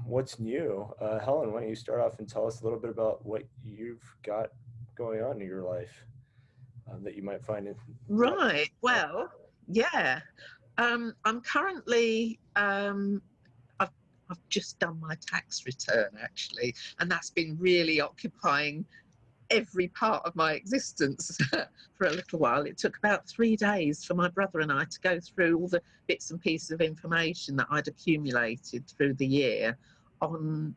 What's new? Helen, why don't you start off and tell us a little bit about what you've got going on in your life that you might find might. Right. Well, yeah. I'm currently I've I've just done my tax return actually, and that's been really occupying every part of my existence for a little while. It took about 3 days for my brother and I to go through all the bits and pieces of information that I'd accumulated through the year on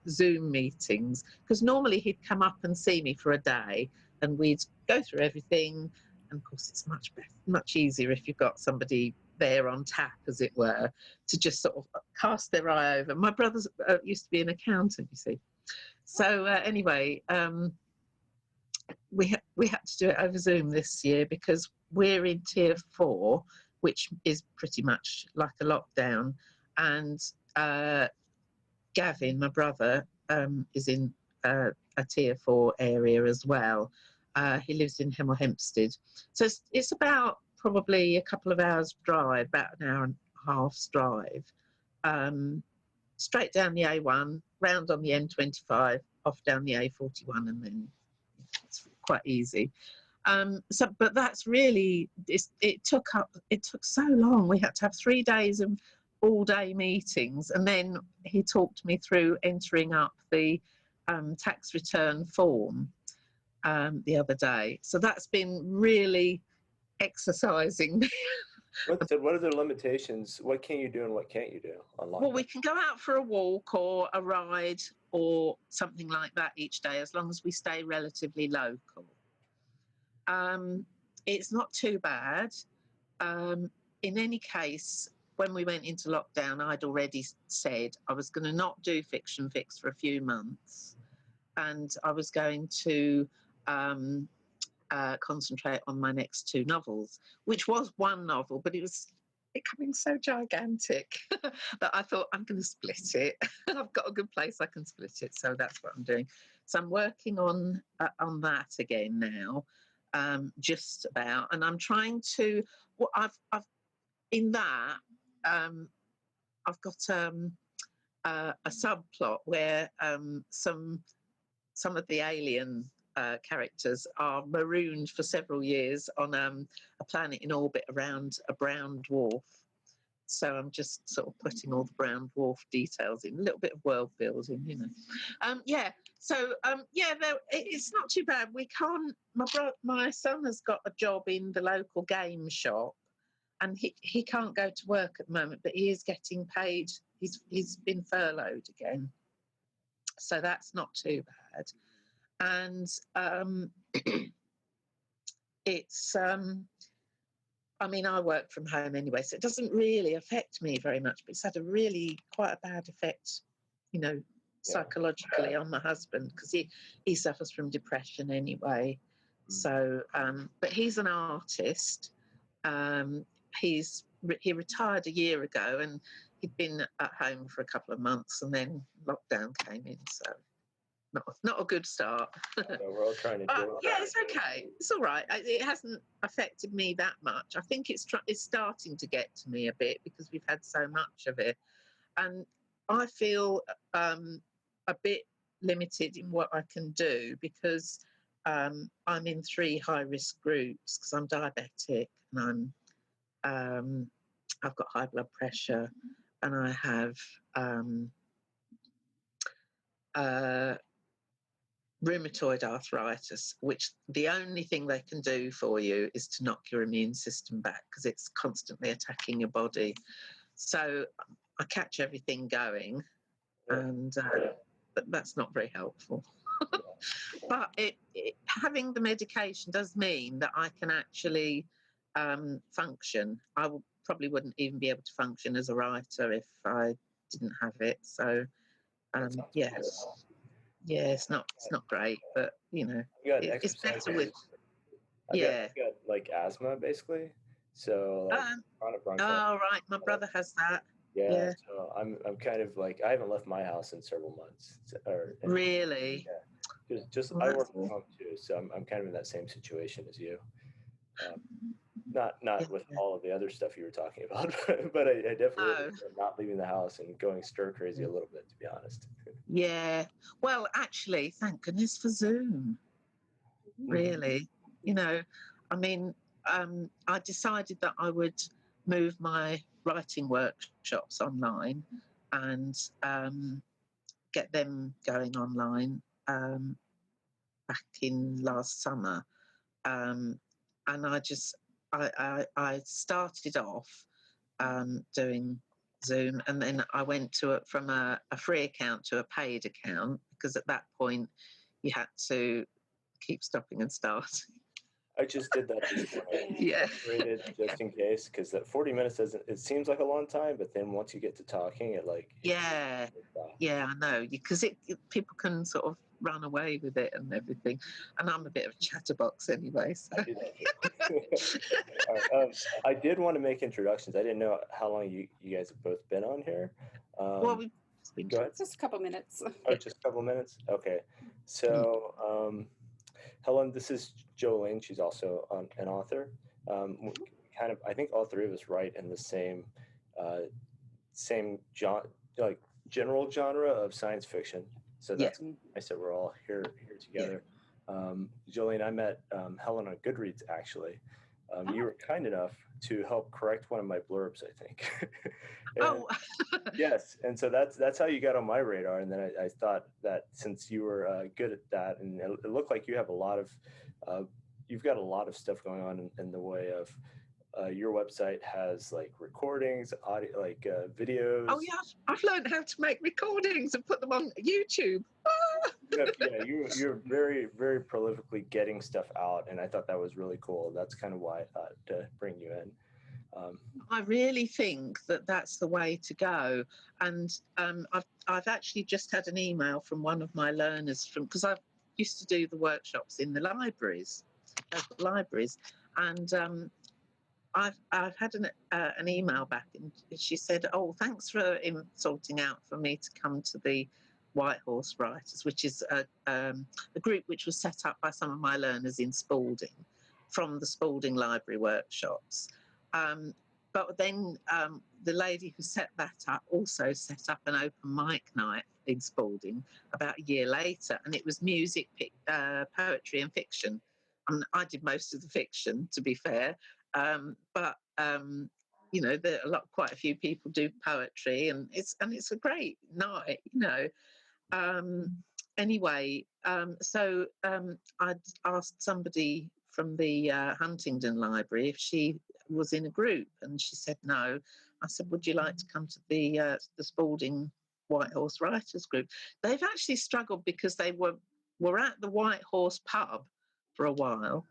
Zoom meetings, because normally he'd come up and see me for a day and we'd go through everything. And of course, it's much easier if you've got somebody there on tap, as it were, to just sort of cast their eye over. My brother's used to be an accountant, you see. So anyway, we had to do it over Zoom this year because we're in tier 4, which is pretty much like a lockdown. And Gavin, my brother, is in a tier 4 area as well. He lives in Hemel Hempstead. So it's about probably a couple of hours drive, about an hour and a half's drive, straight down the A1, round on the M25, off down the A41, and then it's quite easy. But that's really, it took so long. We had to have 3 days of all-day meetings, and then he talked me through entering up the tax return form the other day. So that's been really exercising me. What are the limitations? What can you do and what can't you do online? Well, we can go out for a walk or a ride or something like that each day, as long as we stay relatively local. It's not too bad. In any case, when we went into lockdown, I'd already said I was going to not do Fiction Fix for a few months, and I was going to concentrate on my next 2 novels, which was one novel, but it was becoming so gigantic that I thought, I'm going to split it. I've got a good place I can split it, so that's what I'm doing. So I'm working on that again now, just about, and I'm trying to. Well, I've in that I've got a subplot where some of the alien characters are marooned for several years on a planet in orbit around a brown dwarf. So I'm just sort of putting all the brown dwarf details in, a little bit of world building, you know. Yeah. So it's not too bad. We can't. My son has got a job in the local game shop, and he can't go to work at the moment, but he is getting paid. He's been furloughed again, so that's not too bad. And it's I mean, I work from home anyway, so it doesn't really affect me very much, but it's had quite a bad effect, you know, psychologically on my husband, because he suffers from depression anyway. So but he's an artist. He retired a year ago, and he'd been at home for a couple of months, and then lockdown came in, so not a good start. We're all trying to do yeah, it's okay. It's all right. It hasn't affected me that much. I think it's starting to get to me a bit because we've had so much of it, and I feel a bit limited in what I can do because I'm in 3 high-risk groups because I'm diabetic and I've got high blood pressure and I have rheumatoid arthritis, which the only thing they can do for you is to knock your immune system back because it's constantly attacking your body. So I catch everything going, and that's not very helpful. But having the medication does mean that I can actually function. Probably wouldn't even be able to function as a writer if I didn't have it. So yes. Yeah, it's not great, but you know, it's better with. I've got like asthma basically, so like chronic bronchitis. Oh right, my brother has that. Yeah, so I'm kind of like I haven't left my house in several months. Really? Yeah, just I work from home too, so I'm kind of in that same situation as you. Not Yeah. with all of the other stuff you were talking about, but I definitely No. not leaving the house and going stir crazy a little bit, to be honest. Yeah. Well, actually, thank goodness for Zoom. Really, you know, I mean, I decided that I would move my writing workshops online and get them going online back in last summer. And I started off doing Zoom, and then I went from a free account to a paid account, because at that point you had to keep stopping and starting. I just did that this morning. Yeah. Upgraded just in case, because that 40 minutes doesn't. It seems like a long time, but then once you get to talking, it like. Yeah, yeah, I know, because people can sort of run away with it and everything, and I'm a bit of a chatterbox anyway. So. I do that too. All right, I did want to make introductions. I didn't know how long you guys have both been on here. Well, we've been Go ahead. Just a couple minutes. Oh, just a couple minutes? Okay. So, Helen, this is Jolene. She's also an author. Kind of, I think all three of us write in the same genre, like general genre of science fiction. So that's nice that we're all here together. Jolene, I met Helen on Goodreads, actually. You were kind enough to help correct one of my blurbs, I think. Yes, and so that's how you got on my radar. And then I thought that since you were good at that, and it looked like you have you've got a lot of stuff going on in the way of your website has like recordings, audio, like videos. Oh yeah, I've learned how to make recordings and put them on YouTube. You're very, very prolifically getting stuff out, and I thought that was really cool. That's kind of why I thought to bring you in. I really think that that's the way to go. And I've actually just had an email from one of my learners because I used to do the workshops in the libraries, local libraries, and I've had an email back, and she said, "Oh, thanks for sorting out for me to come to the White Horse Writers, which is a group which was set up by some of my learners in Spalding, from the Spalding Library workshops." But then the lady who set that up also set up an open mic night in Spalding about a year later, and it was music, poetry and fiction. And I did most of the fiction, to be fair, but you know, quite a few people do poetry, and it's a great night, you know. Anyway, so I'd asked somebody from the Huntingdon Library if she was in a group, and she said no. I said, would you like to come to the Spalding White Horse Writers group? They've actually struggled because they were at the White Horse pub for a while,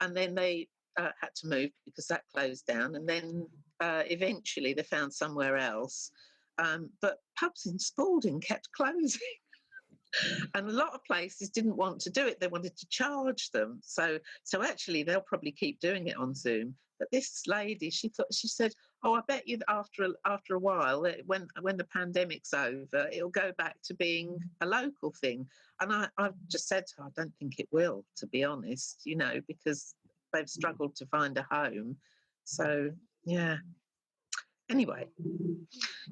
and then they had to move because that closed down, and then eventually they found somewhere else. But pubs in Spalding kept closing. And a lot of places didn't want to do it. They wanted to charge them. So actually, they'll probably keep doing it on Zoom. But this lady, she said, "Oh, I bet you that after a while, when the pandemic's over, it'll go back to being a local thing." And I've just said to her, "I don't think it will, to be honest. You know, because they've struggled to find a home." So yeah. Anyway,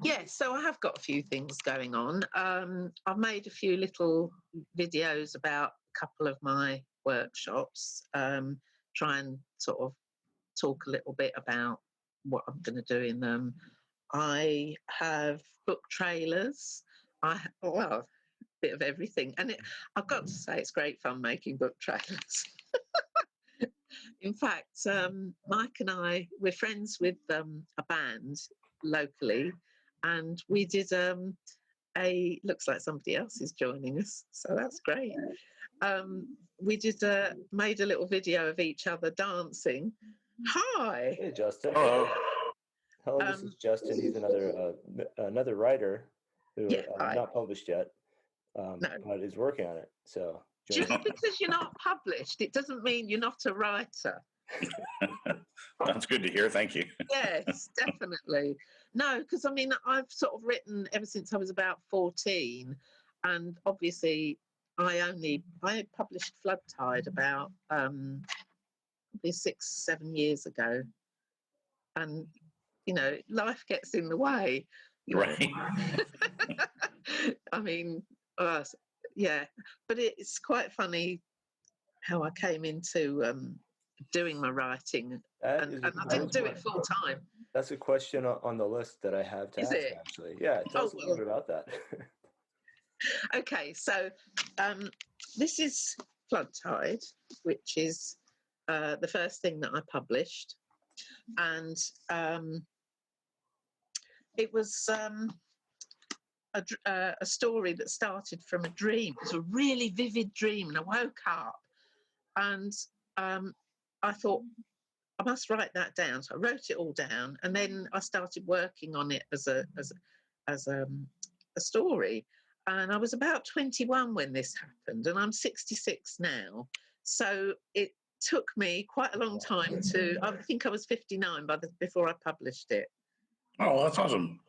yeah, so I have got a few things going on. I've made a few little videos about a couple of my workshops, try and sort of talk a little bit about what I'm going to do in them. I have book trailers. Well, a bit of everything. And I've got to say, it's great fun making book trailers. In fact, Mike and I, we're friends with a band locally, and we did looks like somebody else is joining us, so that's great. We made a little video of each other dancing. Hi. Hey, Justin. Hello. Hello, this is Justin. He's another writer who not published yet, but is working on it. So just because you're not published, it doesn't mean you're not a writer. That's good to hear. Thank you. Yes, definitely. No, because I mean, I've sort of written ever since I was about 14, and obviously I published Flood Tide about probably 6-7 years ago. And, you know, life gets in the way. You know. Right. I mean, yeah, but it's quite funny how I came into doing my writing, and I didn't do it full time. That's a question on the list that I have to ask, actually. Yeah, tell us a little bit about that. Okay, so this is Flood Tide, which is the first thing that I published. And it was a story that started from a dream. It was a really vivid dream, and I woke up and I thought, I must write that down. So I wrote it all down, and then I started working on it as a story. And I was about 21 when this happened, and I'm 66 now. So it took me quite a long time I think I was 59 before I published it. Oh, that's awesome.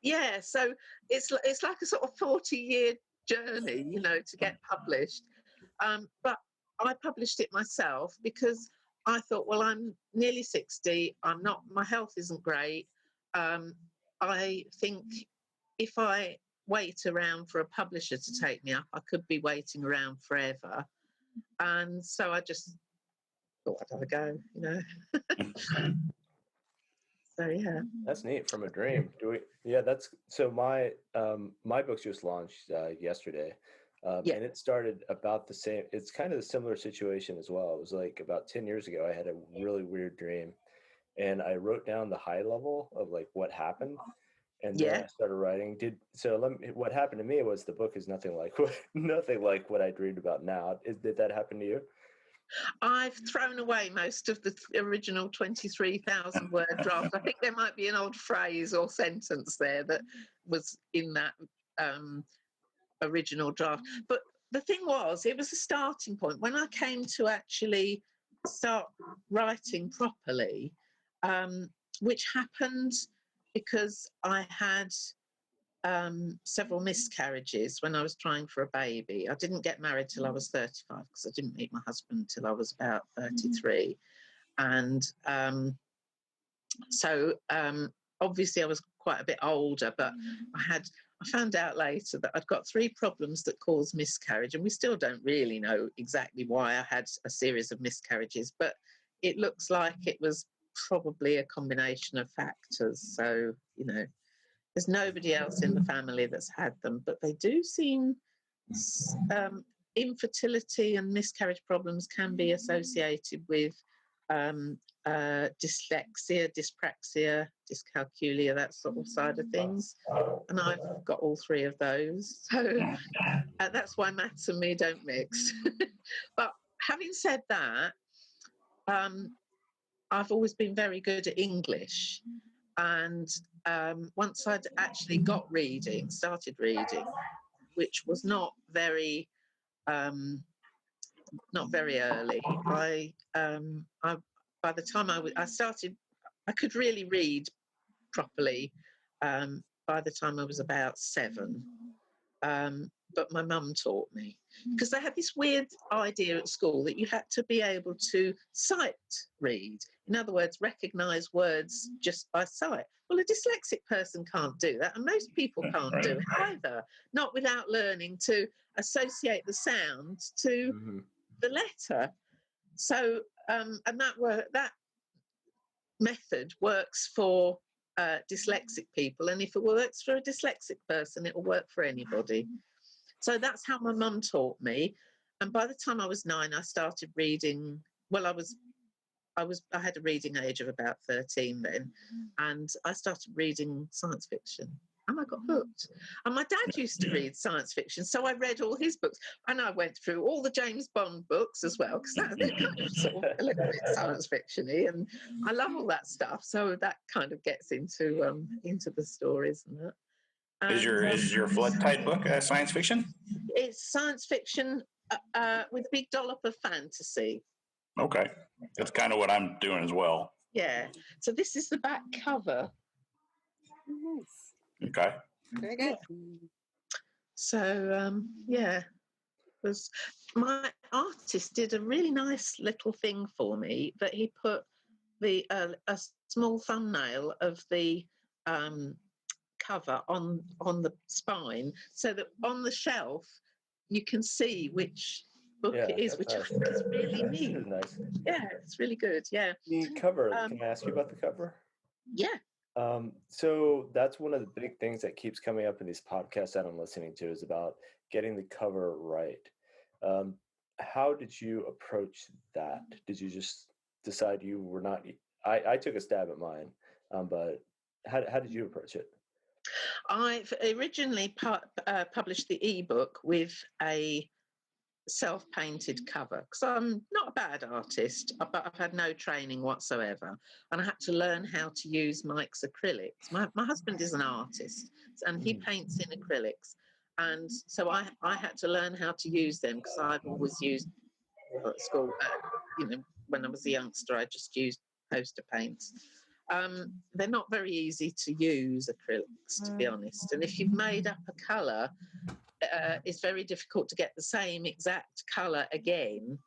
Yeah, so it's like a sort of 40-year journey, you know, to get published. But I published it myself because I thought, well, I'm nearly 60. My health isn't great. I think if I wait around for a publisher to take me up, I could be waiting around forever. And so I just thought I'd have a go, you know. So yeah, that's neat. From a dream. That's so. My book's just launched yesterday, and it started about the same. It's kind of a similar situation as well. It was like about 10 years ago. I had a really weird dream, and I wrote down the high level of like what happened, and then I started writing. What happened to me was the book is nothing like what I dreamed about now. Did that happen to you? I've thrown away most of the original 23,000 word draft. I think there might be an odd phrase or sentence there that was in that original draft. But the thing was, it was a starting point. When I came to actually start writing properly, which happened because I had several miscarriages when I was trying for a baby. I didn't get married till I was 35 because I didn't meet my husband till I was about 33. And so obviously I was quite a bit older, but I found out later that I'd got 3 problems that cause miscarriage, and we still don't really know exactly why I had a series of miscarriages, but it looks like it was probably a combination of factors. So, you know, there's nobody else in the family that's had them, but they do seem infertility and miscarriage problems can be associated with dyslexia, dyspraxia, dyscalculia, that sort of side of things. And I've got all 3 of those. So that's why maths and me don't mix. But having said that, I've always been very good at English. And once I'd actually started reading, which was not very early. By the time I started, I could really read properly by the time I was about 7. But my mum taught me, because they had this weird idea at school that you had to be able to sight read. In other words, recognise words just by sight. Well, a dyslexic person can't do that, and most people can't do it either, not without learning to associate the sound to the letter. So, and that method works for dyslexic people, and if it works for a dyslexic person, it will work for anybody. So that's how my mum taught me. And by the time I was 9, I started reading. Well, I had a reading age of about 13 then, and I started reading science fiction, and I got hooked. And my dad used to read science fiction, so I read all his books, and I went through all the James Bond books as well, because they're kind of sort of a little bit science fiction-y, and I love all that stuff. So that kind of gets into the stories and that. Is your Flood Tide book science fiction? It's science fiction with a big dollop of fantasy. Okay, that's kind of what I'm doing as well. Yeah. So this is the back cover. Nice. Okay. Very good. So yeah. was my artist did a really nice little thing for me that he put the a small thumbnail of the cover on the spine, so that on the shelf you can see which book Yeah, it is, that's which I nice. think is really That neat. is nice. Yeah, it's really good. Yeah. The cover, Um, can I ask you about the cover? yeah. So that's one of the big things that keeps coming up in these podcasts that I'm listening to is about getting the cover right. Um, how did you approach that? Did you just decide you were not? I took a stab at mine, but how did you approach it? I've originally published the ebook with a self-painted cover because I'm not a bad artist, but I've had no training whatsoever, and I had to learn how to use Mike's acrylics. My husband is an artist, and he paints in acrylics, and so I had to learn how to use them because I've always used at school. When I was a youngster, I just used poster paints. They're not very easy to use, acrylics, to be honest, and if you've made up a colour, it's very difficult to get the same exact colour again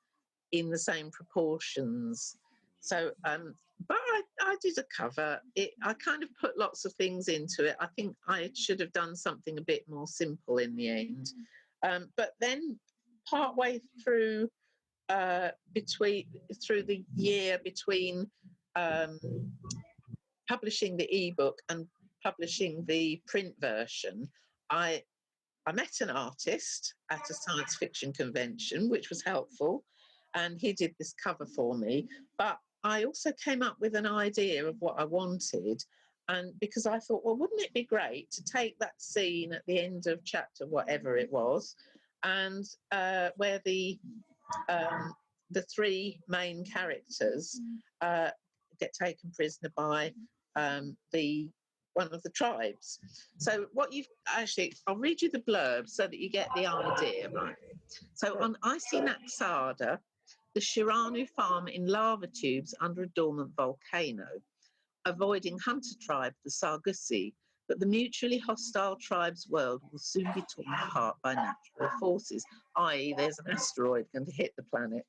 in the same proportions. So, but I did a cover. I kind of put lots of things into it. I think I should have done something a bit more simple in the end. But then, partway through the year between publishing the ebook and publishing the print version, I met an artist at a science fiction convention, which was helpful, and he did this cover for me. But I also came up with an idea of what I wanted, and because I thought, well, wouldn't it be great to take that scene at the end of chapter whatever it was, and where the three main characters get taken prisoner by the one of the tribes. So what you've actually, I'll read you the blurb so that you get the idea, right? So on icy Naxada, the Shiranu farm in lava tubes under a dormant volcano, avoiding hunter tribe, the Sargusi, but the mutually hostile tribe's world will soon be torn apart by natural forces, i.e. there's an asteroid going to hit the planet.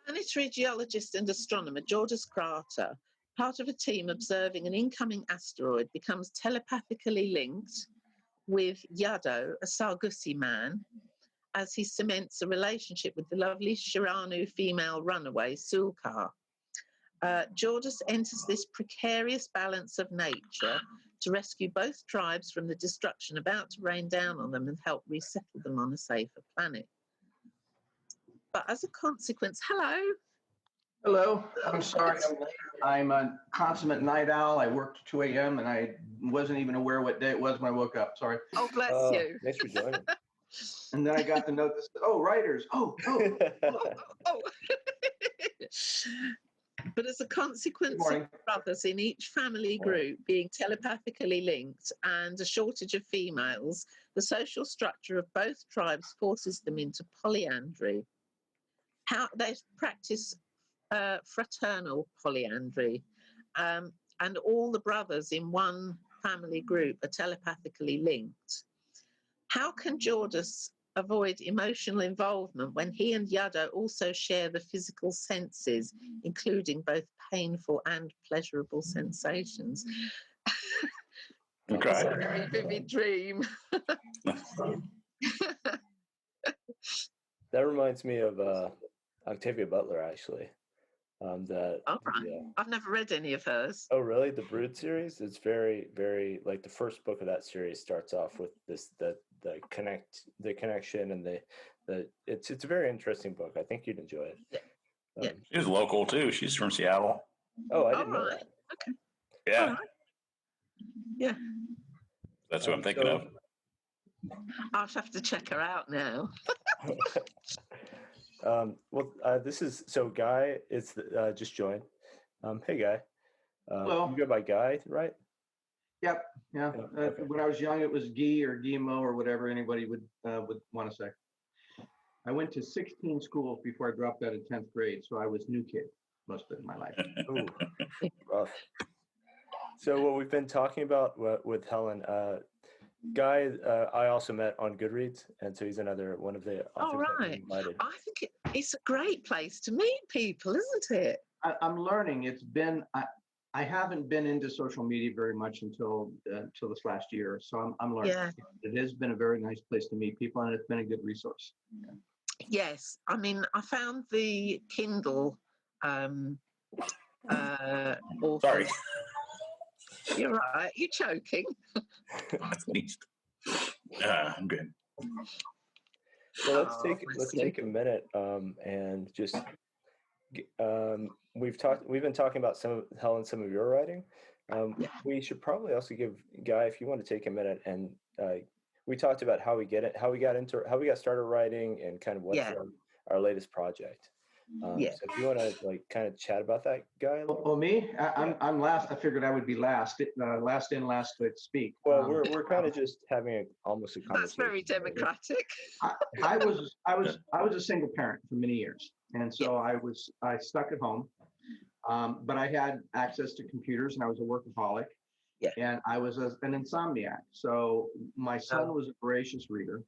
Planetary geologist and astronomer Georges Krater, part of a team observing an incoming asteroid, becomes telepathically linked with Yado, a Sargusi man, as he cements a relationship with the lovely Shiranu female runaway, Sulkar. Georges enters this precarious balance of nature to rescue both tribes from the destruction about to rain down on them and help resettle them on a safer planet. But as a consequence, Hello, I'm sorry I'm late. I'm a consummate night owl. I worked 2 a.m. and I wasn't even aware what day it was when I woke up. Sorry. Oh, bless you. Thanks for joining. And then I got the note that said, oh, writers. Oh. But as a consequence of brothers in each family group being telepathically linked and a shortage of females, the social structure of both tribes forces them into polyandry. How they practice fraternal polyandry, and all the brothers in one family group are telepathically linked. How can Georges avoid emotional involvement when he and Yado also share the physical senses, including both painful and pleasurable sensations? Okay. It's a very vivid dream. That reminds me of Octavia Butler, actually. Right. I've never read any of hers. Oh, really? The Brood series? It's very, very, like, the first book of that series starts off with the connection and it's a very interesting book. I think you'd enjoy it. Yeah. She's local too. She's from Seattle. Oh, I didn't know that. Okay. Yeah. All right. Yeah. That's what I'm thinking of. I'll have to check her out now. This is Guy. It's just joined. Hey, Guy. Hello. You go by Guy, right? Yep. Yeah. Okay. When I was young, it was Guy or Guillemot or whatever anybody would want to say. I went to 16 schools before I dropped out of 10th grade, so I was new kid most of my life. Ooh, rough. So what we've been talking about with Helen, Guy, I also met on Goodreads, and so he's another one of the Oh, authors that we right. invited. I think it's a great place to meet people, isn't it? I'm learning. It's been I haven't been into social media very much until this last year, so I'm learning. Yeah. It has been a very nice place to meet people, and it's been a good resource. Yes. I mean, I found the Kindle author. Sorry. You're right. You're choking. At least. I'm good. Well, Oh, let's bless you. take a minute and just we've been talking about Helen, some of your writing. Yeah. We should probably also give Guy, if you want to take a minute, and we talked about how we got started writing, and kind of what's Yeah. our latest project. Yeah. So if you want to kind of chat about that, Guy. Well, me, I'm last. I figured I would be last. Last in, last to speak. Well, we're kind of just having almost a conversation. That's very democratic. I was a single parent for many years, and so I stuck at home, but I had access to computers, and I was a workaholic, Yeah. and I was an insomniac. So my son was a voracious reader,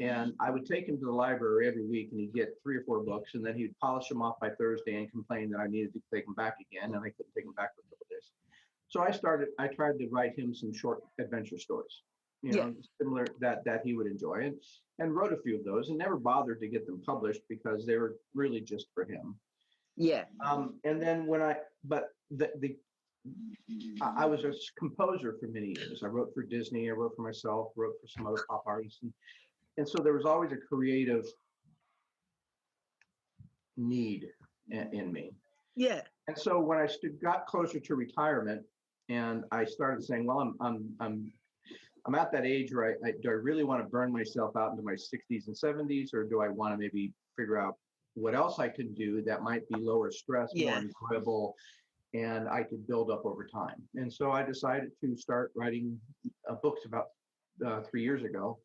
and I would take him to the library every week, and he'd get 3 or 4 books, and then he'd polish them off by Thursday and complain that I needed to take them back again, and I couldn't take them back for a couple of days. So I tried to write him some short adventure stories, similar that he would enjoy, and wrote a few of those, and never bothered to get them published because they were really just for him. Yeah. And then I was a composer for many years. I wrote for Disney, I wrote for myself, wrote for some other pop artists, and so there was always a creative need in me. Yeah. And so when I got closer to retirement, and I started saying, well, I'm at that age where do I really want to burn myself out into my 60s and 70s, or do I want to maybe figure out what else I could do that might be lower stress, more enjoyable, and I could build up over time. And so I decided to start writing books about 3 or 4 years ago.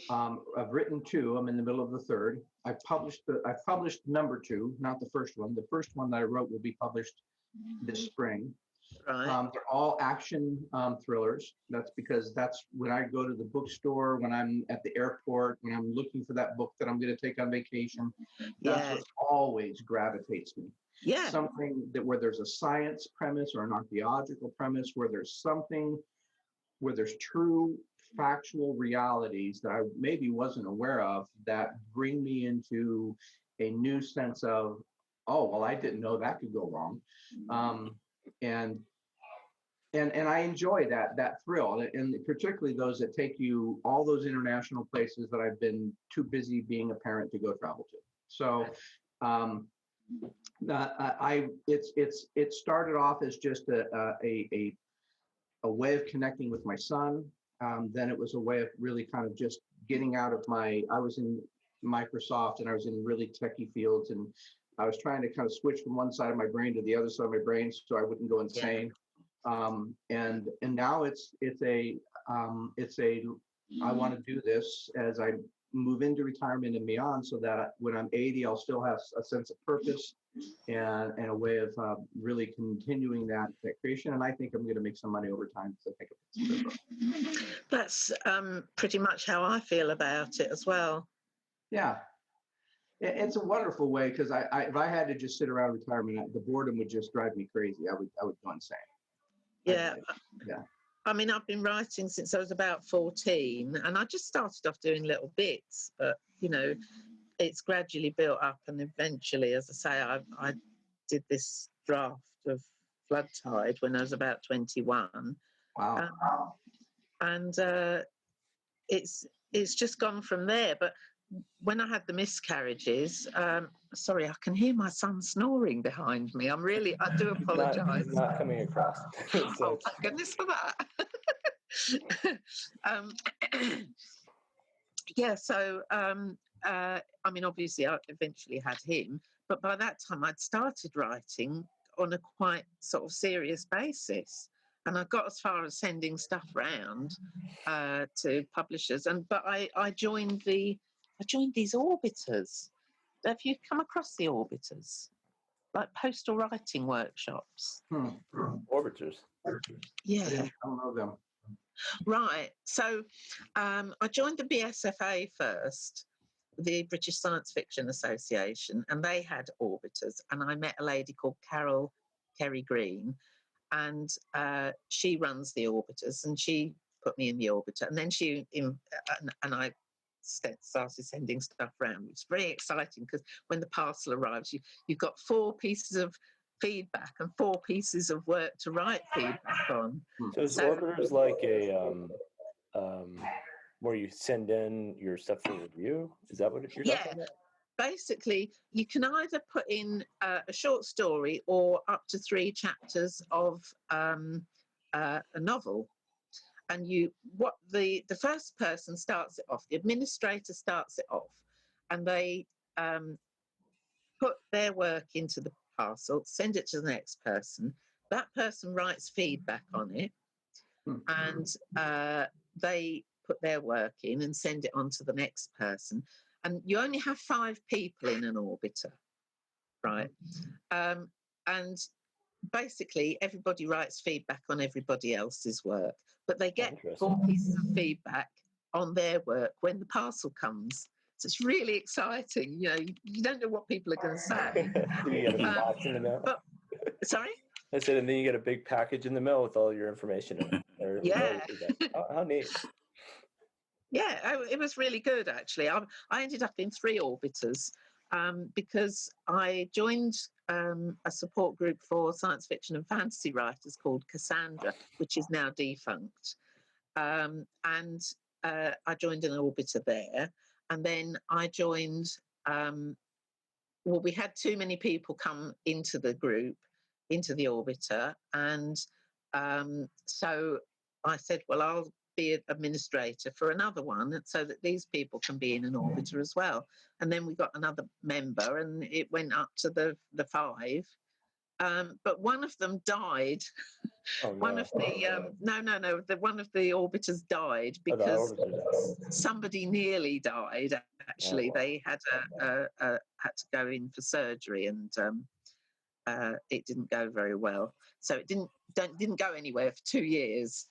I've written 2. I'm in the middle of the 3rd. I published number 2, not the first one. The first one that I wrote will be published this spring. Right. They're all action thrillers. That's because that's when I go to the bookstore, when I'm at the airport, when I'm looking for that book that I'm going to take on vacation. That's what always gravitates me. Yeah. Something where there's a science premise or an archaeological premise, where there's true factual realities that I maybe wasn't aware of, that bring me into a new sense of, oh, well, I didn't know that could go wrong. And I enjoy that thrill, and particularly those that take you all those international places that I've been too busy being a parent to go travel to. So it started off as just a way of connecting with my son. Then it was a way of really kind of just getting out of I was in Microsoft, and I was in really techie fields, and I was trying to kind of switch from one side of my brain to the other side of my brain so I wouldn't go insane. And now it's a I want to do this as I move into retirement and beyond, so that when I'm 80, I'll still have a sense of purpose and a way of really continuing that creation. And I think I'm going to make some money over time. So I think that's pretty much how I feel about it as well. Yeah. It's a wonderful way, because if I had to just sit around retirement, the boredom would just drive me crazy. I would go insane. Yeah. I mean, I've been writing since I was about 14, and I just started off doing little bits, but it's gradually built up, and eventually, as I say, I did this draft of Flood Tide when I was about 21. Wow. And it's just gone from there. But when I had the miscarriages, sorry, I can hear my son snoring behind me. I do apologise. Not coming across. Oh, thank goodness for that. So I mean, obviously, I eventually had him, but by that time, I'd started writing on a quite sort of serious basis. And I got as far as sending stuff round to publishers. But I joined these orbiters. Have you come across the orbiters? Like postal writing workshops. Orbiters. Yeah. I don't know them. Right. So I joined the BSFA first, the British Science Fiction Association, and they had orbiters. And I met a lady called Carol Kerry Green, and she runs the orbiters, and she put me in the orbiter. And then and I started sending stuff around. It's very exciting because when the parcel arrives, you've got 4 pieces of feedback and 4 pieces of work to write feedback on. So is orbiters like a where you send in your stuff for review? Is that what you're talking about? Basically, you can either put in a short story or up to 3 chapters of a novel. And the first person starts it off, the administrator starts it off, and they put their work into the parcel, send it to the next person. That person writes feedback on it, and they put their work in and send it on to the next person. And you only have 5 people in an orbiter, right? And basically, everybody writes feedback on everybody else's work, but they get 4 pieces of feedback on their work when the parcel comes. So it's really exciting. You know, you don't know what people are going to say. You get a box in the mail. Sorry? I said, and then you get a big package in the mail with all your information in it. Yeah. How neat. Yeah, it was really good, actually. I ended up in 3 orbiters because I joined a support group for science fiction and fantasy writers called Cassandra, which is now defunct. And I joined an orbiter there. And then I joined, we had too many people come into the group, into the orbiter. And so I said, well, I'll be an administrator for another one so that these people can be in an orbiter as well. And then we got another member and it went up to the 5. But one of them died. Oh, no. One of the one of the orbiters died because somebody nearly died. Actually, they had had to go in for surgery, and it didn't go very well. So it didn't go anywhere for 2 years.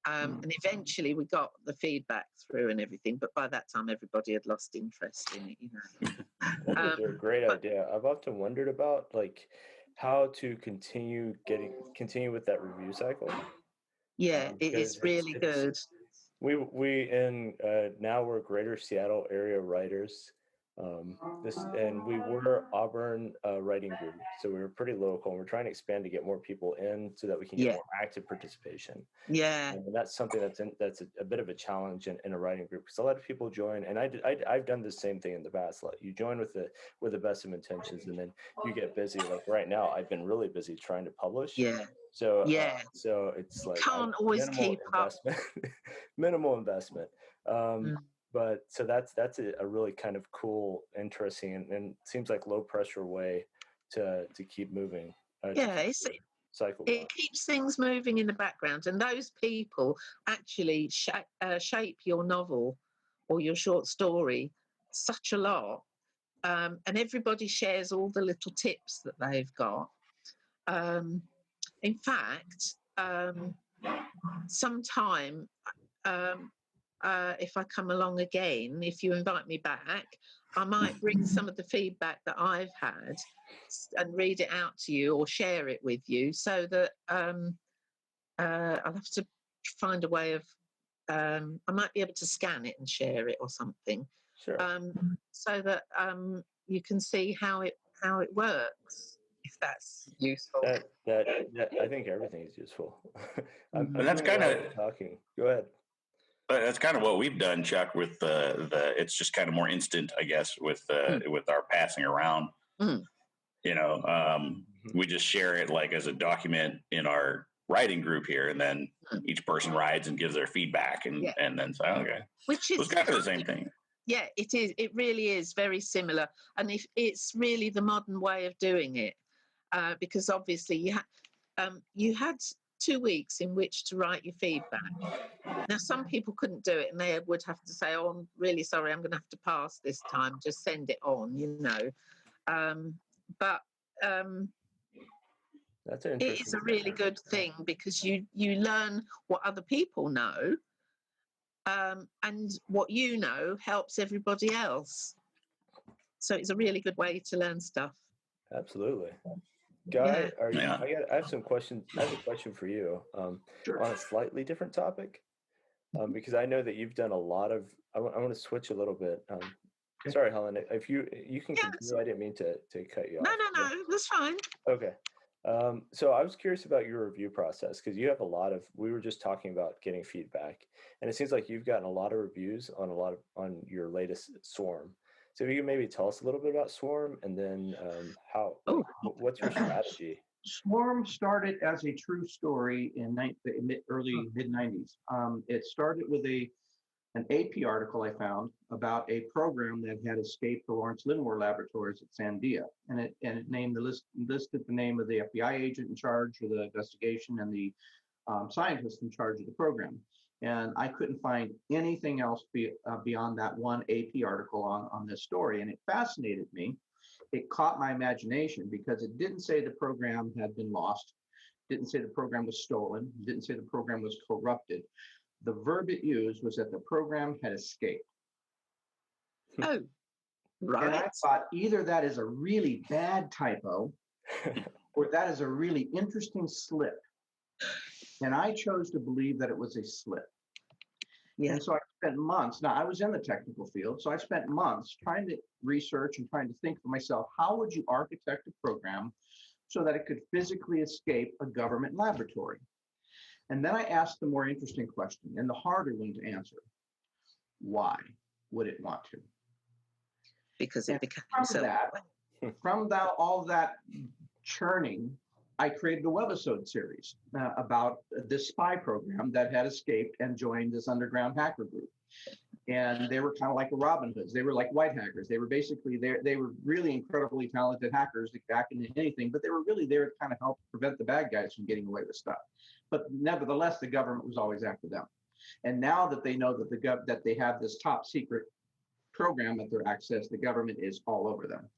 And eventually we got the feedback through and everything, but by that time everybody had lost interest in it, you know. Orbiters are a great idea. I've often wondered about how to continue with that review cycle. Yeah, it is really good. We now we're Greater Seattle area writers. And we were Auburn writing group, so we were pretty local, and we're trying to expand to get more people in so that we can get more active participation. Yeah, and that's something that's a bit of a challenge in a writing group, because a lot of people join, and I've done the same thing in the past. Like, you join with the best of intentions, and then you get busy. Like right now, I've been really busy trying to publish. Yeah. So so it's like can't always keep up. Minimal investment. But so that's a really kind of cool, interesting, and seems like low pressure way to keep moving. It keeps things moving in the background, and those people actually shape your novel or your short story such a lot. And everybody shares all the little tips that they've got. In fact, sometime. If I come along again, if you invite me back, I might bring some of the feedback that I've had and read it out to you or share it with you, so that I'll have to find a way of, I might be able to scan it and share it or something. Sure. So that you can see how it works, if that's useful. That I think everything is useful. And that's kind of talking. Go ahead. That's kind of what we've done, Chuck, with the it's just kind of more instant, I guess, with our passing around. You know, we just share it like as a document in our writing group here, and then each person writes and gives their feedback, and then say, okay, which is kind of the same thing. Yeah, it is. It really is very similar, and it's really the modern way of doing it, because obviously you had 2 weeks in which to write your feedback. Now, some people couldn't do it, and they would have to say, "Oh, I'm really sorry, I'm going to have to pass this time. Just send it on," you know. That's an It interesting. is a really good thing because you learn what other people know, and what you know helps everybody else. So it's a really good way to learn stuff. Absolutely. Guy, Yeah. I have some questions. I have a question for you Sure. on a slightly different topic, because I know that you've done a lot of. I want to switch a little bit. Okay. Sorry, Helen. If you can Yeah, continue, I didn't mean to cut you No, off. that's fine. Okay. So I was curious about your review process because you have a lot of. We were just talking about getting feedback, and it seems like you've gotten a lot of reviews on your latest Swarm. So if you can maybe tell us a little bit about Swarm, and then what's your strategy? Swarm started as a true story in early mid 90s. It started with an AP article I found about a program that had escaped the Lawrence Livermore laboratories at Sandia, and it listed the name of the FBI agent in charge of the investigation and the scientist in charge of the program. And I couldn't find anything else beyond that one AP article on this story, and it fascinated me. It caught my imagination because it didn't say the program had been lost, didn't say the program was stolen, didn't say the program was corrupted. The verb it used was that the program had escaped. Oh, right. And I thought either that is a really bad typo or that is a really interesting slip. And I chose to believe that it was a slip. Yeah. And so I spent months. Now, I was in the technical field, so I spent months trying to research and trying to think for myself, how would you architect a program so that it could physically escape a government laboratory? And then I asked the more interesting question and the harder one to answer. Why would it want to? Because it became from all that churning, I created a webisode series about this spy program that had escaped and joined this underground hacker group. And they were kind of like the Robin Hoods. They were like white hackers. They were basically there. They were really incredibly talented hackers that could hack into anything, but they were really there to kind of help prevent the bad guys from getting away with stuff. But nevertheless, the government was always after them. And now that they know that that they have this top secret program at their access, the government is all over them.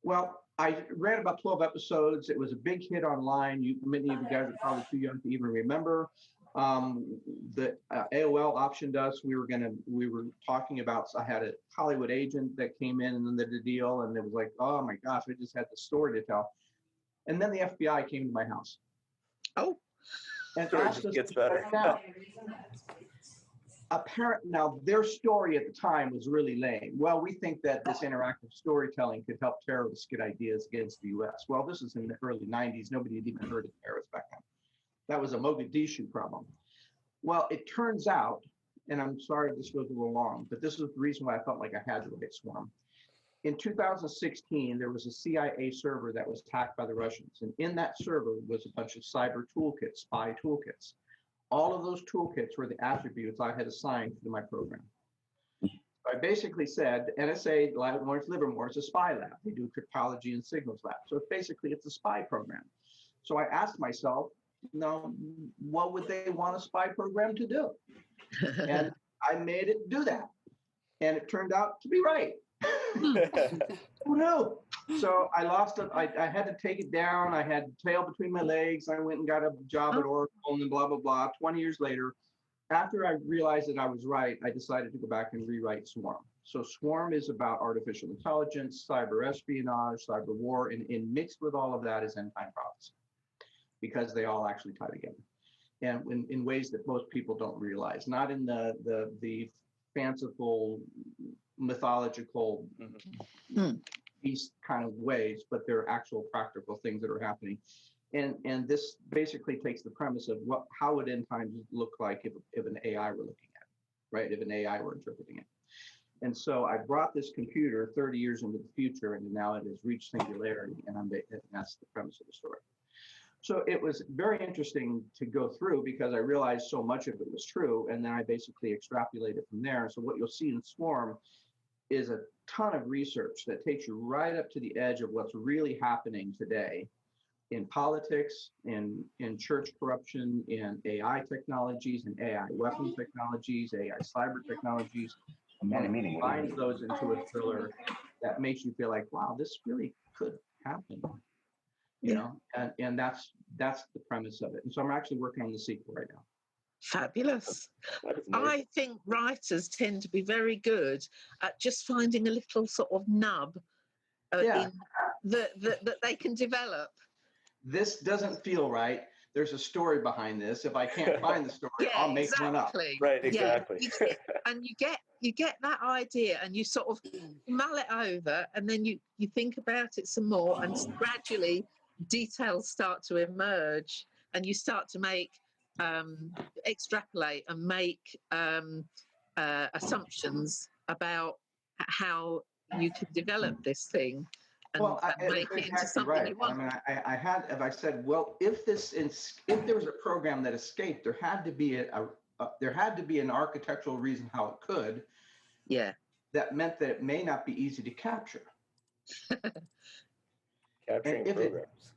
Well, I ran about 12 episodes. It was a big hit online. Many of you guys are probably too young to even remember. The AOL optioned us. We were talking about, I had a Hollywood agent that came in and then did the deal, and it was like, oh my gosh, I just had the story to tell. And then the FBI came to my house. Oh, and asked us gets to better. check it out. Now, their story at the time was really lame. Well, we think that this interactive storytelling could help terrorists get ideas against the U.S. Well, this is in the early 90s. Nobody had even heard of terrorists back then. That was a Mogadishu problem. Well, it turns out, and I'm sorry this goes a little long, but this was the reason why I felt like I had to write Swarm. In 2016, there was a CIA server that was hacked by the Russians. And in that server was a bunch of cyber toolkits, spy toolkits. All of those toolkits were the attributes I had assigned to my program. I basically said, NSA, Lawrence Livermore, is a spy lab. They do cryptology and signals lab. So basically, it's a spy program. So I asked myself, what would they want a spy program to do? And I made it do that. And it turned out to be right. Who knew? So I lost it. I had to take it down. I had tail between my legs. I went and got a job at Oracle and blah, blah, blah. 20 years later, after I realized that I was right, I decided to go back and rewrite Swarm. So Swarm is about artificial intelligence, cyber espionage, cyber war, and mixed with all of that is end time prophecy, because they all actually tie together. And in ways that most people don't realize, not in the fanciful, mythological these kind of ways, but they're actual practical things that are happening. And this basically takes the premise of how would end times look like if an AI were looking at it, right? If an AI were interpreting it. And so I brought this computer 30 years into the future, and now it has reached singularity, and that's the premise of the story. So it was very interesting to go through because I realized so much of it was true, and then I basically extrapolated from there. So what you'll see in Swarm is a ton of research that takes you right up to the edge of what's really happening today in politics, in church corruption, in AI technologies, in AI weapon technologies, AI cyber technologies, and combines those into a thriller that makes you feel like, wow, this really could happen. you know, and that's the premise of it. And so I'm actually working on the sequel right now. Fabulous. That is I amazing. think writers tend to be very good at just finding a little sort of nub in that they can develop. This doesn't feel right. There's a story behind this. If I can't find the story, I'll make one up. Right, exactly. Yeah, you get that idea, and you sort of mull it over, and then you think about it some more, and gradually details start to emerge, and you start to make extrapolate and make assumptions about how you can develop this thing. And, Well, make it into something you want. I mean, I had, if I said, well, if there was a program that escaped, there had to be there had to be an architectural reason how it could. Yeah. That meant that it may not be easy to capture. Capturing programs.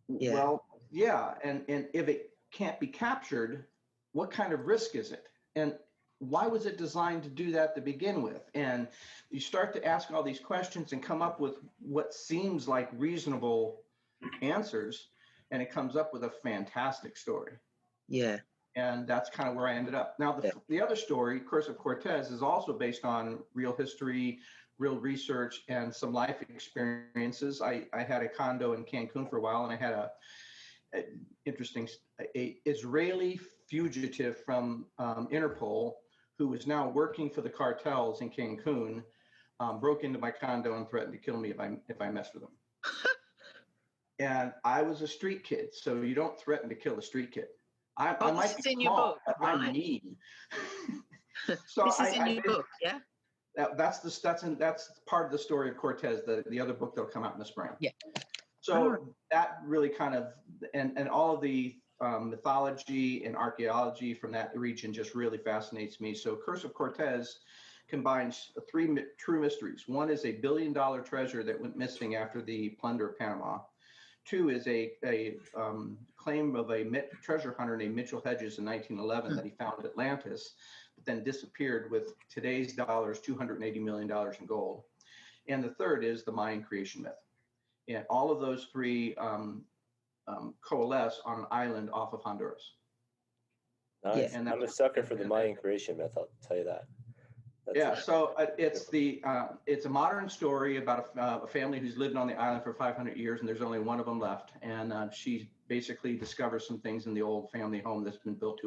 Yeah. Well, yeah, and if it can't be captured, what kind of risk is it? And why was it designed to do that to begin with? And you start to ask all these questions and come up with what seems like reasonable answers, and it comes up with a fantastic story. Yeah. And that's kind of where I ended up. Now, the other story, Curse of Cortez, is also based on real history, real research, and some life experiences. I had a condo in Cancun for a while, and I had a Israeli fugitive from Interpol who was now working for the cartels in Cancun, broke into my condo and threatened to kill me if I messed with him. And I was a street kid, so you don't threaten to kill a street kid. I might be in small, your book, but right? I'm mean. So this is in your book, yeah? That's part of the story of Cortez, the other book that'll come out in the spring. Yeah. So that really kind of, and all of the mythology and archaeology from that region just really fascinates me. So Curse of Cortez combines three true mysteries. One is $1 billion treasure that went missing after the plunder of Panama. Two is a claim of a treasure hunter named Mitchell Hedges in 1911 that he found Atlantis, but then disappeared with today's dollars, $280 million in gold. And the third is the Mayan creation myth. And all of those three coalesce on an island off of Honduras. Nice. And I'm a sucker for the Mayan creation myth, I'll tell you that. So it's a modern story about a family who's lived on the island for 500 years, and there's only one of them left. And she basically discovers some things in the old family home that's been built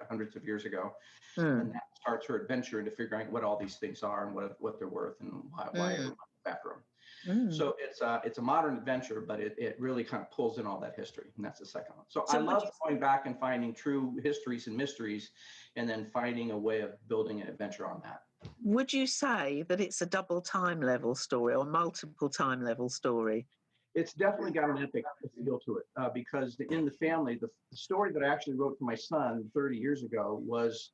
hundreds of years ago. And that starts her adventure into figuring out what all these things are and what they're worth and why everyone's after them. So it's a modern adventure, but it really kind of pulls in all that history, and that's the second one. So I love going back and finding true histories and mysteries, and then finding a way of building an adventure on that. Would you say that it's a double time level story or multiple time level story? It's definitely got an epic feel to it because in the family, the story that I actually wrote for my son 30 years ago was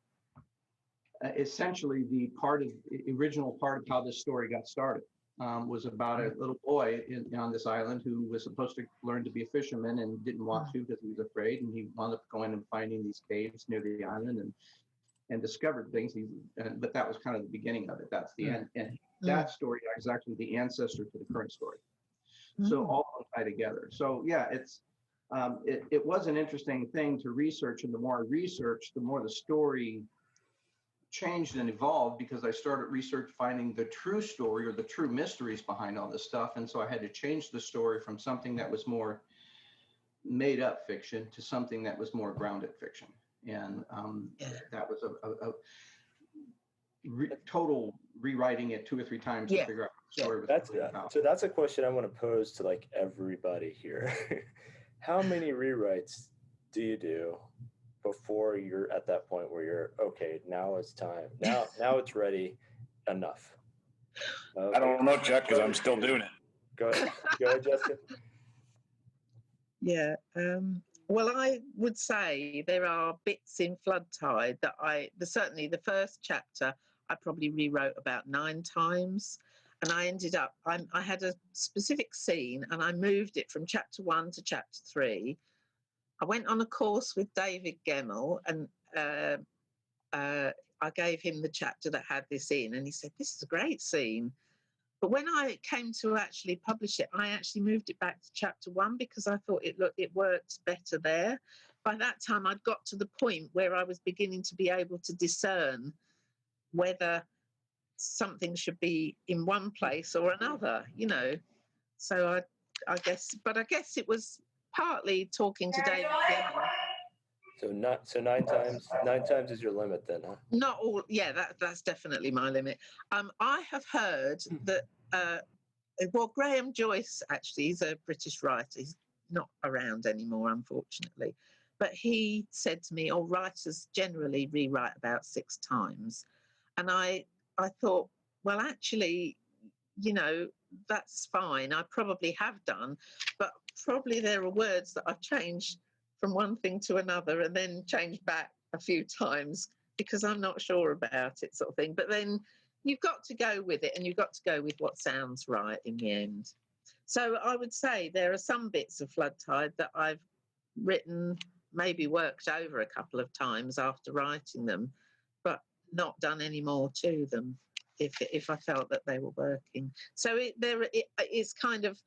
essentially the original part of how this story got started. Was about a little boy on this island who was supposed to learn to be a fisherman and didn't want to because he was afraid, and he wound up going and finding these caves near the island and discovered things. But that was kind of the beginning of it. That's the end. And that story is actually the ancestor to the current story. So all of them tie together. So yeah, it was an interesting thing to research, and the more I researched, the more the story changed and evolved because I started finding the true story or the true mysteries behind all this stuff. And so I had to change the story from something that was more made up fiction to something that was more grounded fiction. And that was a total rewriting it 2 or 3 times to figure out what the story was about. So that's a question I want to pose to like everybody here. How many rewrites do you do before you're at that point where you're okay, now it's time, now it's ready, enough? I don't know, Chuck, because I'm still doing it. Go ahead, Justin. Yeah. Well, I would say there are bits in Flood Tide that certainly the first chapter I probably rewrote about 9 times, and I ended up I had a specific scene and I moved it from chapter 1 to chapter 3. I went on a course with David Gemmell, and I gave him the chapter that had this in, and he said, "This is a great scene." But when I came to actually publish it, I actually moved it back to chapter 1 because I thought it worked better there. By that time, I'd got to the point where I was beginning to be able to discern whether something should be in one place or another, you know. So I guess it was partly talking to David Gemmell. So nine times is your limit then, huh? Not all, yeah, that's definitely my limit. I have heard that, well, Graham Joyce, actually, he's a British writer. He's not around anymore, unfortunately. But he said to me, writers generally rewrite about 6 times. And I thought, well, actually, you know, that's fine. I probably have done, but probably there are words that I've changed from one thing to another and then changed back a few times because I'm not sure about it, sort of thing. But then you've got to go with it, and you've got to go with what sounds right in the end. So I would say there are some bits of Flood Tide that I've written, maybe worked over a couple of times after writing them, but not done any more to them if I felt that they were working. So it is kind of,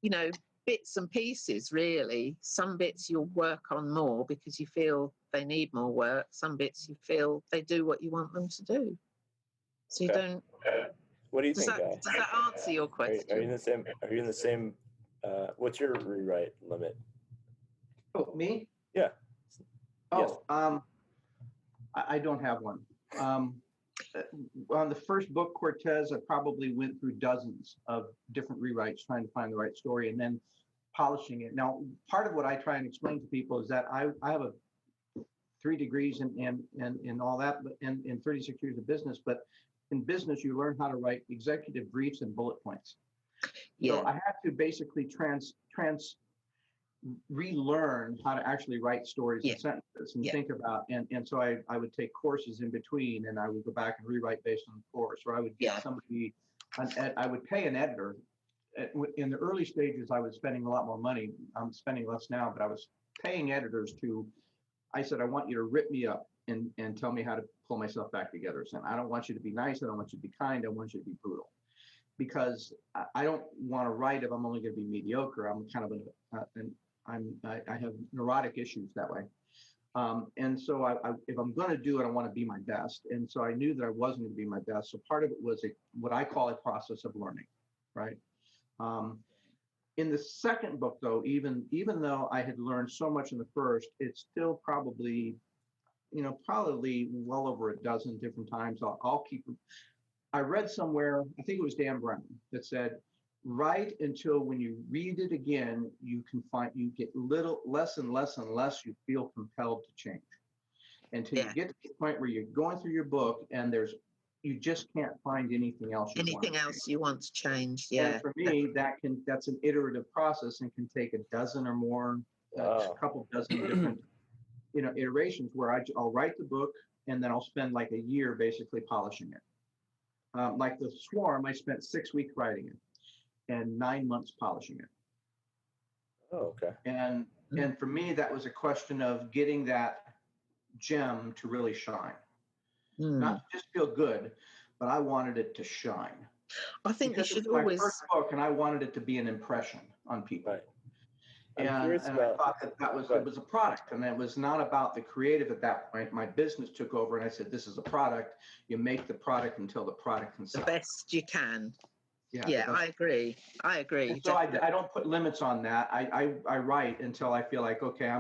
you know, bits and pieces, really. Some bits you'll work on more because you feel they need more work. Some bits you feel they do what you want them to do. So you don't. What do you think, Guy? Does that answer your question? Are you in the same? What's your rewrite limit? Oh, me? Yeah. Oh, yes. I don't have one. On the first book, Cortez, I probably went through dozens of different rewrites trying to find the right story and then polishing it. Now, part of what I try and explain to people is that I have 3 degrees and all that, but in 36 years of business. But in business, you learn how to write executive briefs and bullet points. Yeah. So I had to basically relearn how to actually write stories and sentences and think about, and so I would take courses in between, and I would go back and rewrite based on the course, or I would get somebody, I would pay an editor. In the early stages, I was spending a lot more money. I'm spending less now, but I was paying editors I said, I want you to rip me up and tell me how to pull myself back together. So I don't want you to be nice. I don't want you to be kind. I want you to be brutal. Because I don't want to write if I'm only going to be mediocre. I'm kind of I have neurotic issues that way. And so if I'm going to do it, I want to be my best. And so I knew that I wasn't going to be my best. So part of it was what I call a process of learning, right? In the second book, though, even though I had learned so much in the first, it's still probably well over a dozen different times. I'll keep. I read somewhere, I think it was Dan Brown, that said, write until when you read it again, you get less and less and less you feel compelled to change. Until you get to the point where you're going through your book and you just can't find anything else you want to change. Yeah. And for me, that's an iterative process and can take a dozen or more, a couple dozen different, iterations where I'll write the book and then I'll spend like a year basically polishing it. Like The Swarm, I spent 6 weeks writing it and 9 months polishing it. Oh, okay. And for me, that was a question of getting that gem to really shine. Not to just feel good, but I wanted it to shine. I think you should always. My first book, and I wanted it to be an impression on people. Right. And I thought that it was a product, and it was not about the creative at that point. My business took over, and I said, "This is a product. You make the product until the product can sell the best you can." Yeah, I agree. And so I don't put limits on that. I write until I feel like, okay,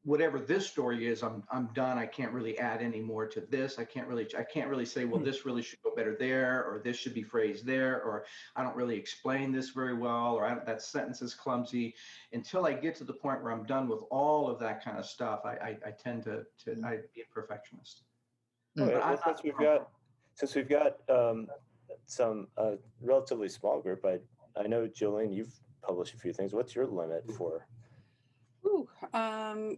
whatever this story is, I'm done. I can't really add any more to this. I can't really say, well, this really should go better there, or this should be phrased there, or I don't really explain this very well, or that sentence is clumsy. Until I get to the point where I'm done with all of that kind of stuff, I tend to be a perfectionist. Well, since we've got some relatively small group, I know, Jolene, you've published a few things. What's your limit for?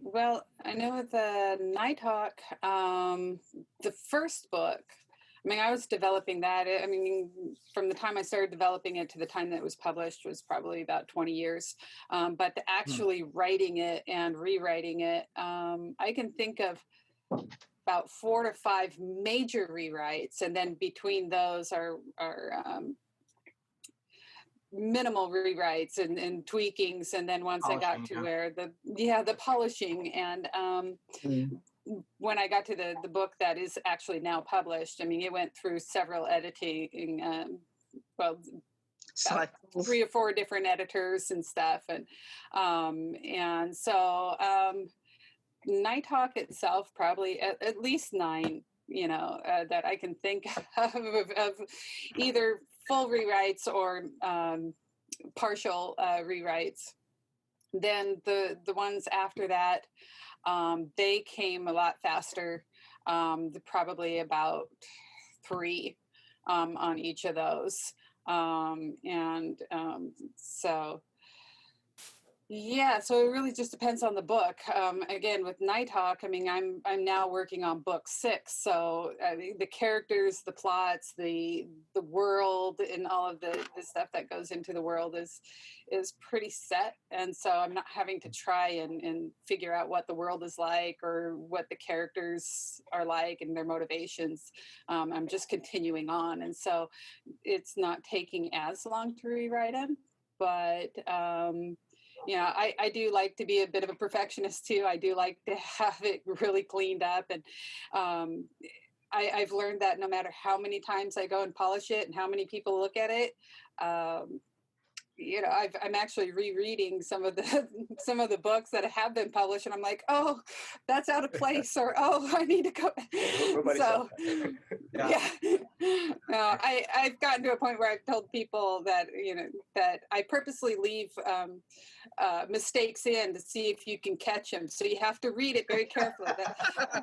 Well, I know with the Nighthawk, the first book, I was developing that. From the time I started developing it to the time that it was published was probably about 20 years. But actually writing it and rewriting it, I can think of about 4 to 5 major rewrites, and then between those are minimal rewrites and tweakings, and then once Polishing, I got to where the polishing, and when I got to the book that is actually now published, I mean, it went through several editing, Cycles. 3 or 4 different editors and stuff, and so Nighthawk itself probably at least 9, that I can think of either full rewrites or partial rewrites. Then the ones after that, they came a lot faster, probably about 3 on each of those. So yeah, so it really just depends on the book. Again, with Nighthawk, I mean, I'm now working on book 6, so I mean, the characters, the plots, the world, and all of the stuff that goes into the world is pretty set, and so I'm not having to try and figure out what the world is like or what the characters are like and their motivations. I'm just continuing on, and so it's not taking as long to rewrite them, but I do like to be a bit of a perfectionist too. I do like to have it really cleaned up, and I've learned that no matter how many times I go and polish it and how many people look at it, I'm actually rereading some of the books that have been published, and I'm like, oh, that's out of place, or oh, I need to go. So, yeah. No, I've gotten to a point where I've told people that that I purposely leave mistakes in to see if you can catch them. So you have to read it very carefully.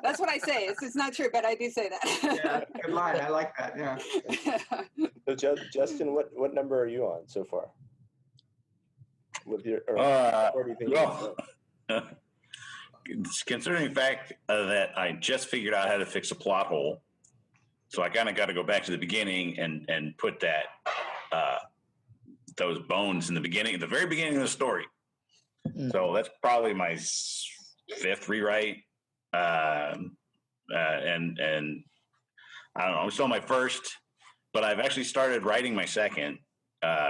That's what I say. It's not true, but I do say that. Yeah, good line. I like that. Yeah. So Justin, what number are you on so far? With your, considering the fact that I just figured out how to fix a plot hole, so I kind of got to go back to the beginning and put that those bones in the very beginning of the story. So that's probably my 5th rewrite, and I don't know, I'm still my 1st, but I've actually started writing my 2nd.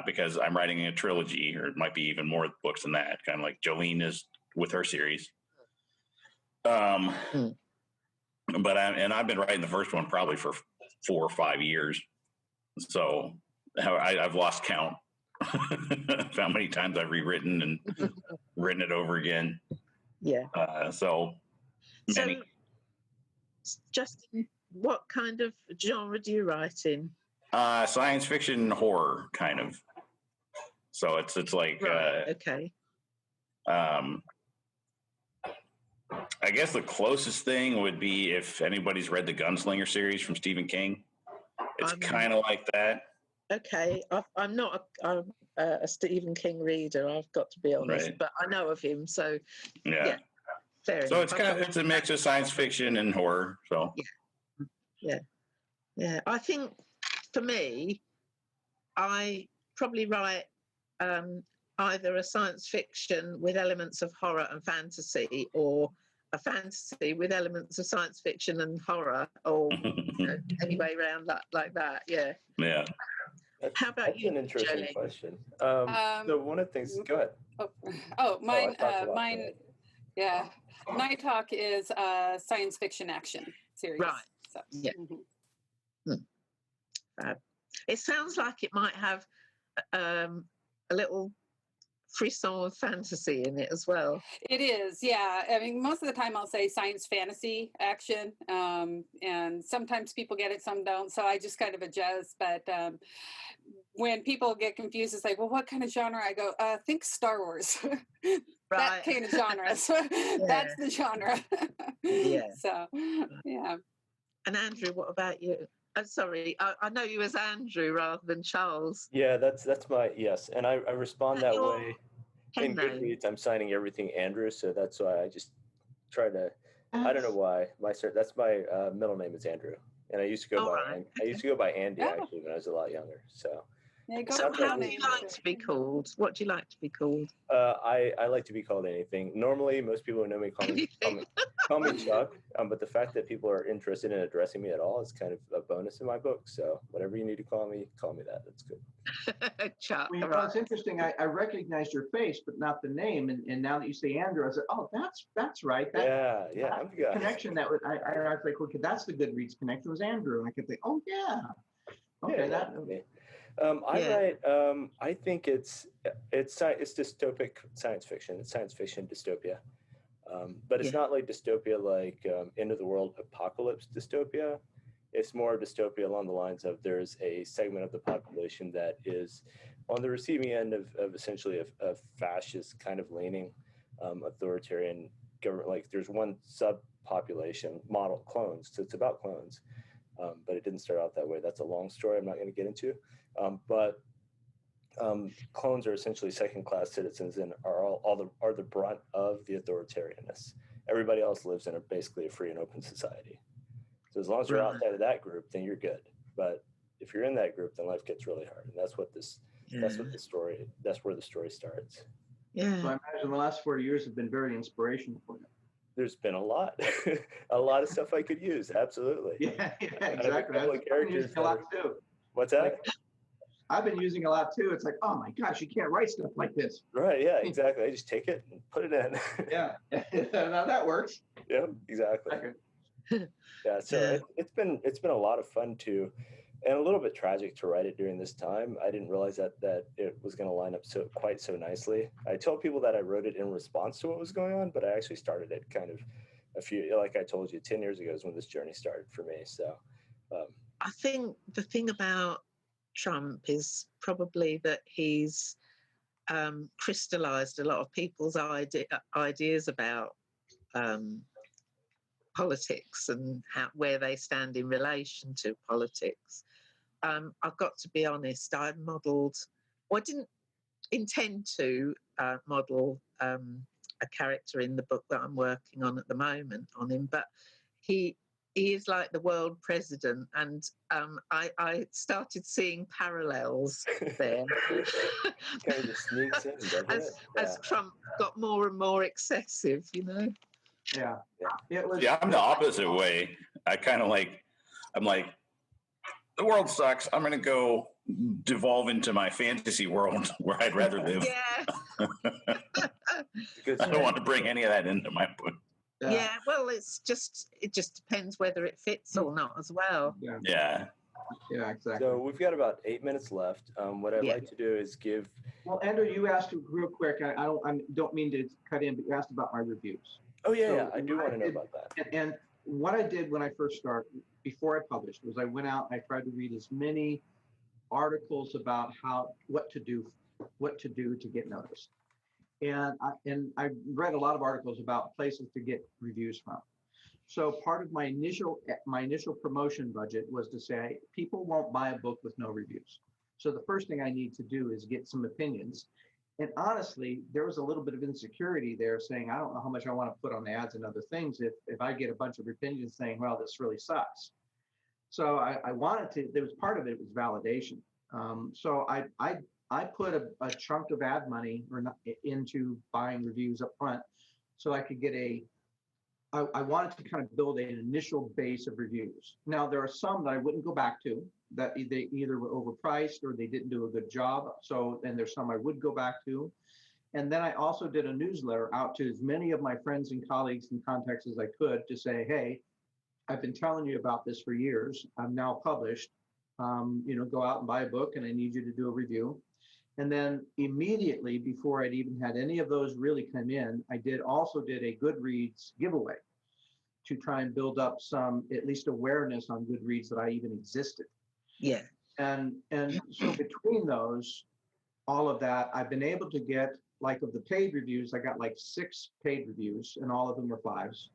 Because I'm writing a trilogy, or it might be even more books than that, kind of like Jolene is with her series. But I've been writing the first one probably for 4 or 5 years, so I've lost count of how many times I've rewritten and written it over again. Yeah. So many. So, Justin, what kind of genre do you write in? Science fiction horror, kind of. So it's like okay. I guess the closest thing would be if anybody's read the Gunslinger series from Stephen King. It's kind of like that. Okay, I'm not a Stephen King reader, I've got to be honest, right. But I know of him, so yeah. Fair so enough. It's a mix of science fiction and horror. So yeah. I think for me, I probably write either a science fiction with elements of horror and fantasy, or a fantasy with elements of science fiction and horror, or any way around like that. Yeah. Yeah. How about that's you? An interesting Jenny? question. So one of the things. Go ahead. Mine. Yeah, Nighthawk is a science fiction action series. Right. So, yeah. It sounds like it might have a little frisson of fantasy in it as well. It is, yeah. I mean, most of the time I'll say science fantasy action, and sometimes people get it, some don't. So I just kind of adjust. But when people get confused, it's like, well, what kind of genre? I go, think Star Wars. That kind of genre. So that's the genre. Yeah. So, yeah. And Andrew, what about you? I'm sorry, I know you as Andrew rather than Charles. Yeah, that's my yes, and I respond that way. In name? Goodreads, I'm signing everything Andrew, so that's why I just try to. I don't know why that's my middle name is Andrew, and I used to go by I used to go by Andy actually when I was a lot younger. So Yeah, go So with how the do you name. like to be called? What do you like to be called? I like to be called anything. Normally, most people who know me call me Chuck. But the fact that people are interested in addressing me at all is kind of a bonus in my book. So whatever you need to call me that. That's good. Chuck. Well, it's interesting. I recognized your face, but not the name. And now that you say Andrew, I said, oh, that's right. Yeah, That's I'm the the guy. connection that was, I was like, okay, that's the Goodreads connection was Andrew. And I could think, oh, yeah. Okay, Yeah, me. I Yeah. write. I think it's dystopic science fiction. It's science fiction dystopia, but it's Yeah. not like dystopia like end of the world apocalypse dystopia. It's more dystopia along the lines of there's a segment of the population that is on the receiving end of essentially a fascist kind of leaning authoritarian government. Like there's one subpopulation model clones. So it's about clones. But it didn't start out that way. That's a long story I'm not going to get into. But clones are essentially second-class citizens and are the brunt of the authoritarianness. Everybody else lives in basically a free and open society. So as long as you're Right. outside of that group, then you're good. But if you're in that group, then life gets really hard. And that's where the story starts. Yeah. So I imagine the last 4 years have been very inspirational for you. There's been a lot of stuff I could use. Absolutely. Yeah, exactly. I've been using a lot too. What's that? Like, I've been using a lot too. It's like, oh my gosh, you can't write stuff like this. Right. Yeah, exactly. I just take it and put it in. Yeah. Now that works. Yeah, exactly. Yeah. So it's been a lot of fun too, and a little bit tragic to write it during this time. I didn't realize that it was going to line up quite so nicely. I told people that I wrote it in response to what was going on, but I actually started it kind of like I told you, 10 years ago is when this journey started for me. So I think the thing about Trump is probably that he's crystallized a lot of people's ideas about politics and where they stand in relation to politics. I've got to be honest, I didn't intend to model a character in the book that I'm working on at the moment on him, but he is like the world president, and I started seeing parallels there. kind of just sneaks in, doesn't it? As Trump got more and more excessive, you know. Yeah. It was. Yeah, I'm the opposite way. I'm like, the world sucks. I'm going to go devolve into my fantasy world where I'd rather live. Yeah. Because I don't want to bring any of that into my book. Yeah, well, it just depends whether it fits or not as well. Yeah. Yeah, exactly. So we've got about 8 minutes left. What I'd like to do is give. Well, Andrew, you asked real quick. I don't mean to cut in, but you asked about my reviews. Oh yeah, So yeah, I do want to know about that. And what I did when I first started, before I published, was I went out and I tried to read as many articles about what to do to get noticed. And I read a lot of articles about places to get reviews from. So part of my initial promotion budget was to say people won't buy a book with no reviews. So the first thing I need to do is get some opinions. And honestly, there was a little bit of insecurity there saying, I don't know how much I want to put on ads and other things if I get a bunch of opinions saying, well, this really sucks. So I wanted to, there was part of it was validation. So I put a chunk of ad money into buying reviews up front so I could get I wanted to kind of build an initial base of reviews. Now, there are some that I wouldn't go back to that they either were overpriced or they didn't do a good job. So then there's some I would go back to. And then I also did a newsletter out to as many of my friends and colleagues and contacts as I could to say, hey, I've been telling you about this for years. I'm now published. Go out and buy a book and I need you to do a review. And then immediately before I'd even had any of those really come in, I also did a Goodreads giveaway to try and build up some, at least awareness on Goodreads that I even existed. Yeah. And so between those, all of that, I've been able to get, like of the paid reviews, I got like 6 paid reviews and all of them were 5s.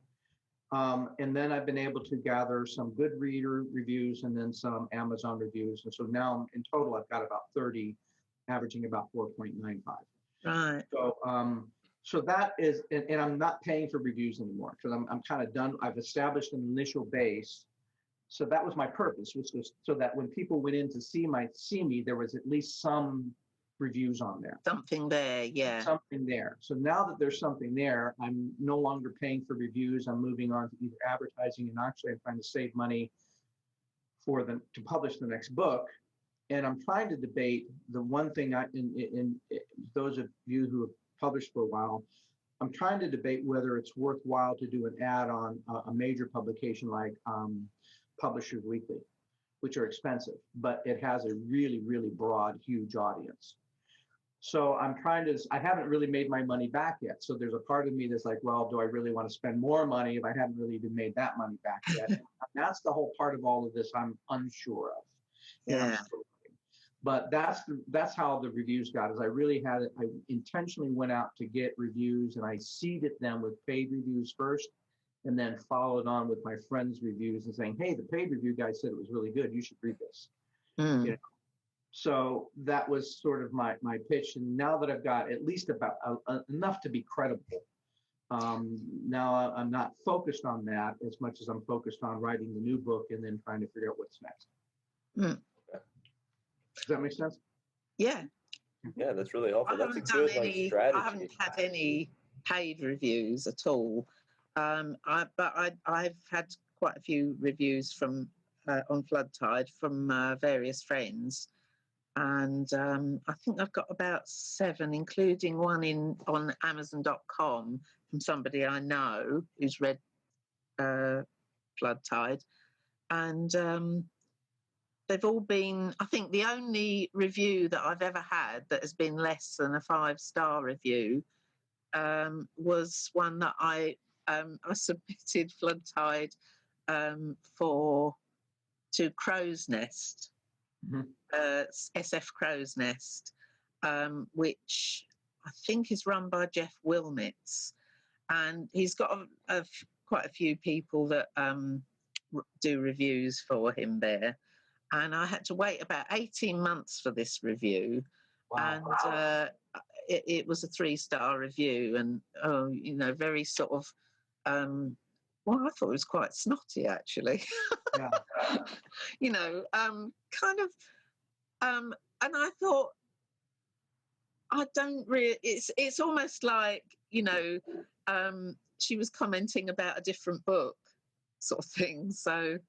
And then I've been able to gather some Goodreader reviews and then some Amazon reviews. And so now in total, I've got about 30, averaging about 4.95. Right. So that is, and I'm not paying for reviews anymore because I'm kind of done. I've established an initial base. So that was my purpose, which was so that when people went in to see me, there was at least some reviews on there. Something there, yeah. Something there. So now that there's something there, I'm no longer paying for reviews. I'm moving on to either advertising, and actually I'm trying to save money to publish the next book. And I'm trying to debate the one thing in those of you who have published for a while, I'm trying to debate whether it's worthwhile to do an ad on a major publication like Publishers Weekly, which are expensive, but it has a really, really broad, huge audience. So I haven't really made my money back yet. So there's a part of me that's like, well, do I really want to spend more money if I haven't really even made that money back yet? And that's the whole part of all of this I'm unsure of. Yeah. But that's how the reviews got, is I intentionally went out to get reviews, and I seeded them with paid reviews first, and then followed on with my friends' reviews and saying, hey, the paid review guy said it was really good. You should read this. You know? So that was sort of my pitch. And now that I've got at least about enough to be credible, now I'm not focused on that as much as I'm focused on writing the new book and then trying to figure out what's next. Does that make sense? Yeah. Yeah, that's really helpful. That's a good strategy. I haven't had any paid reviews at all. I've had quite a few reviews from on Flood Tide from various friends, and I think I've got about 7, including one on Amazon.com from somebody I know who's read Flood Tide, and they've all been, I think the only review that I've ever had that has been less than a 5-star review was one that I submitted Flood Tide to Crow's Nest, SF Crow's Nest, which I think is run by Jeff Wilmets. And he's got quite a few people that do reviews for him there. And I had to wait about 18 months for this review. Wow. And it was a 3-star review, and, very sort of, well, I thought it was quite snotty, actually. Yeah. And I thought, I don't really, it's almost like, she was commenting about a different book sort of thing. So,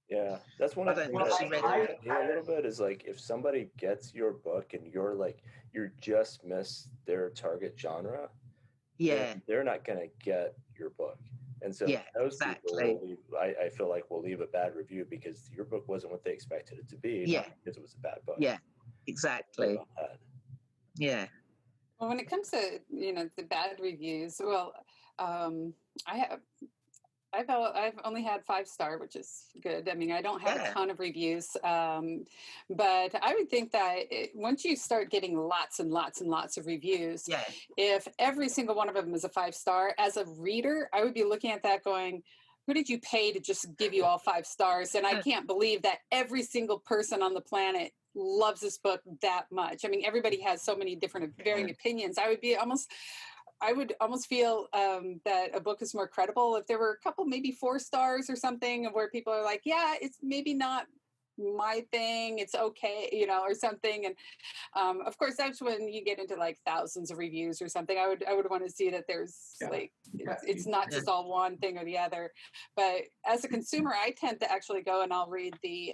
yeah, that's one of the things that I do a little bit is like, if somebody gets your book and you're just missed their target genre, they're not going to get your book. And so those people, I feel like, will leave a bad review because your book wasn't what they expected it to be, not because it was a bad book. Yeah, exactly. Yeah. Well, when it comes to, the bad reviews, well, I've only had 5-star, which is good. I mean, I don't have a ton of reviews, but I would think that once you start getting lots and lots and lots of reviews, if every single one of them is a 5-star, as a reader, I would be looking at that going, who did you pay to just give you all 5 stars? And I can't believe that every single person on the planet loves this book that much. I mean, everybody has so many different varying opinions. I would almost feel that a book is more credible if there were a couple, maybe 4 stars or something, where people are like, yeah, it's maybe not my thing, it's okay, or something. And of course, that's when you get into like thousands of reviews or something. I would want to see that there's it's not just all one thing or the other. But as a consumer, I tend to actually go and I'll read the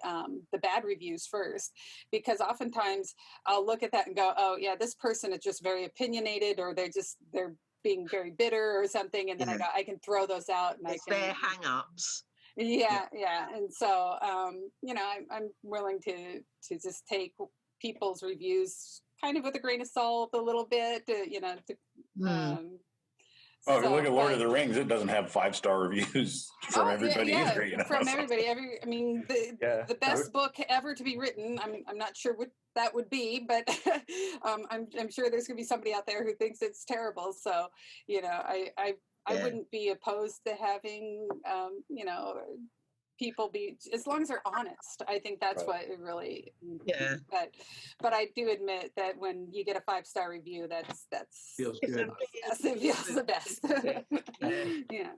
bad reviews first, because oftentimes I'll look at that and go, oh yeah, this person is just very opinionated, or they're being very bitter or something, and then I can throw those out, and it's their hang-ups. Yeah. And so, I'm willing to just take people's reviews kind of with a grain of salt a little bit, if you look at Lord of the Rings, it doesn't have 5-star reviews from everybody either. From everybody. The best book ever to be written. I'm not sure what that would be, but I'm sure there's going to be somebody out there who thinks it's terrible. So, I wouldn't be opposed to having, people be, as long as they're honest. I think that's what it really. Yeah. But I do admit that when you get a 5-star review, that's Feels good. yes, it feels the best. Yeah.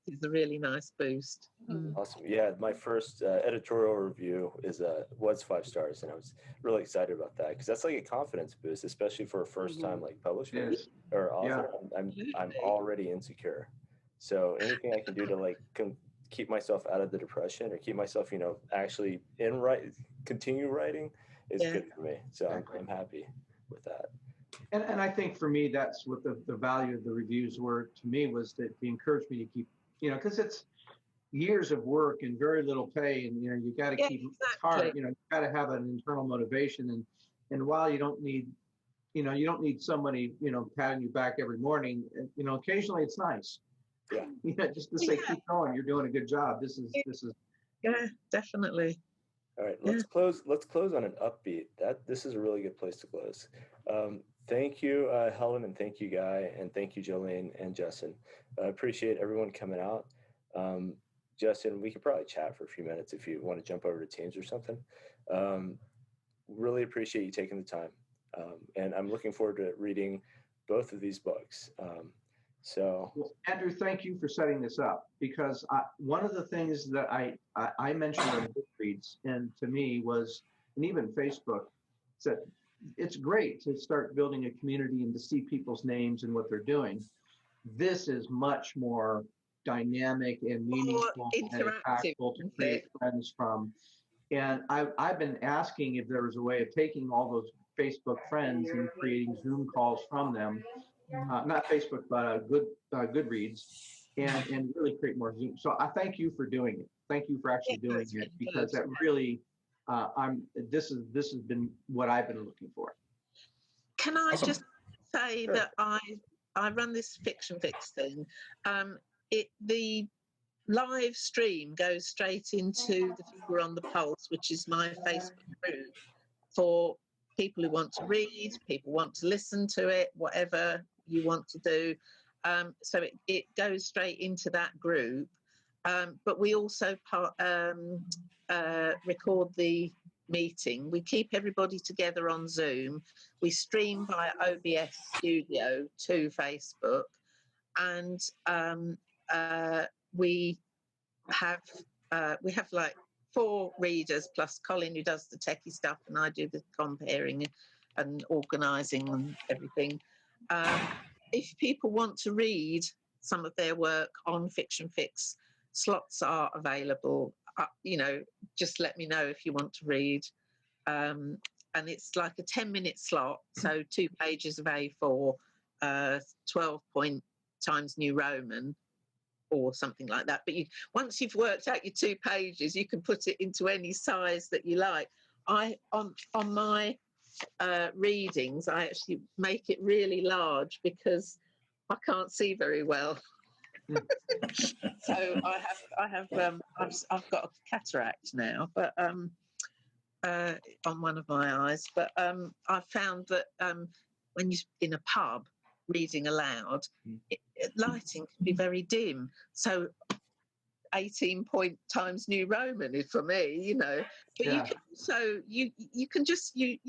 It's a really nice boost. Awesome. Yeah, my first editorial review was 5 stars, and I was really excited about that because that's like a confidence boost, especially for a first time like publisher or author. I'm already insecure, so anything I can do to like keep myself out of the depression or keep myself, actually continue writing is good for me. So I'm happy with that. And I think for me, that's what the value of the reviews were to me, was that they encouraged me to keep, because it's years of work and very little pay, and you got to keep it's hard. You got to have an internal motivation, and while you don't need somebody patting you back every morning, occasionally it's nice. Yeah. Just to say keep going, you're doing a good job. This is definitely. All right, let's close on an upbeat. This is a really good place to close. Thank you, Helen, and thank you, Guy, and thank you, Jolene and Justin. I appreciate everyone coming out. Justin, we could probably chat for a few minutes if you want to jump over to Teams or something. Really appreciate you taking the time. And I'm looking forward to reading both of these books. Well, Andrew, thank you for setting this up, because one of the things that I mentioned on Goodreads, and to me was, and even Facebook, said it's great to start building a community and to see people's names and what they're doing. This is much more dynamic and meaningful and impactful to create friends from. And I've been asking if there was a way of taking all those Facebook friends and creating Zoom calls from them. Not Facebook, but Goodreads, and really create more Zoom. So I thank you for doing it. Thank you for actually doing it, because that really, this has been what I've been looking for. Can I just say that I run this Fiction Fix thing. The live stream goes straight into the Finger on the Pulse, which is my Facebook group for people who want to read, people want to listen to it, whatever you want to do. So it goes straight into that group. But we also record the meeting. We keep everybody together on Zoom. We stream via OBS Studio to Facebook. And we have like 4 readers plus Colin, who does the techie stuff, and I do the comparing and organising and everything. If people want to read some of their work on Fiction Fix, slots are available. Just let me know if you want to read. And it's like a 10-minute slot, so 2 pages of A4, 12 point Times New Roman, or something like that. But once you've worked out your 2 pages, you can put it into any size that you like. On my readings, I actually make it really large because I can't see very well. So I've got a cataract now, but on one of my eyes. But I found that when you're in a pub reading aloud, lighting can be very dim. So 18 point Times New Roman is for me, But you can also you can just you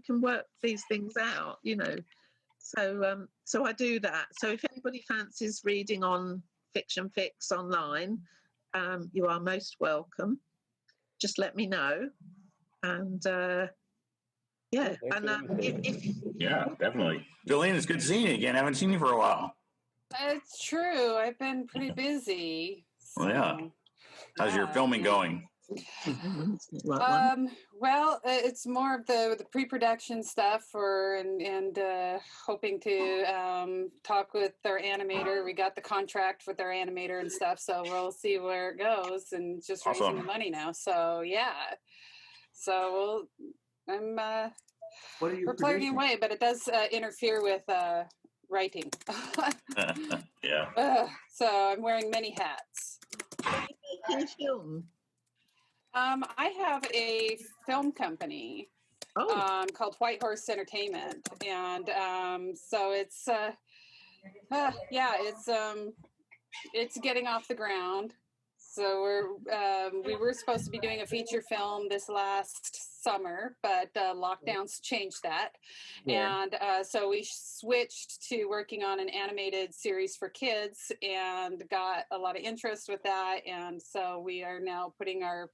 can work these things out, So I do that. So if anybody fancies reading on Fiction Fix online, you are most welcome. Just let me know. And definitely. Jolene, it's good seeing you again. I haven't seen you for a while. It's true. I've been pretty busy. So, how's your filming going? Well, it's more of the pre-production stuff and hoping to talk with their animator. We got the contract with their animator and stuff, so we'll see where it goes, and just raising the money now. So we're plugging away, but it does interfere with writing. So I'm wearing many hats. Film. I have a film company called White Horse Entertainment, and so it's it's getting off the ground. So we were supposed to be doing a feature film this last summer, but lockdowns changed that. Yeah. And so we switched to working on an animated series for kids and got a lot of interest with that. And so we are now putting our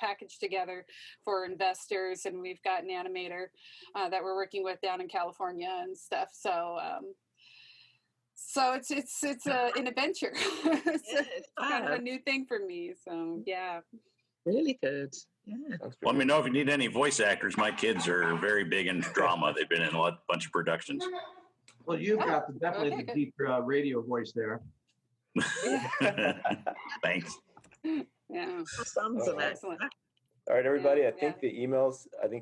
package together for investors, and we've got an animator that we're working with down in California and stuff. So it's an adventure. It's kind of a new thing for me. So yeah, really good. Yeah. Let me know if you need any voice actors. My kids are very big into drama. They've been in a bunch of productions. Well, you've got definitely the deep radio voice there. Thanks. Yeah. Sounds Excellent. All right, everybody. I think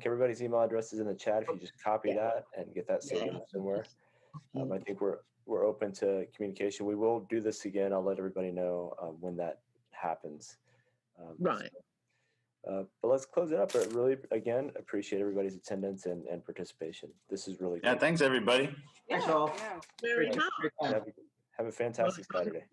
everybody's email address is in the chat. If you just copy that and get that saved somewhere. I think we're open to communication. We will do this again. I'll let everybody know when that happens. Right. But let's close it up. I really, again, appreciate everybody's attendance and participation. This is really Yeah, great. thanks everybody. Thanks all. Yeah. Very much. Have a fantastic Saturday.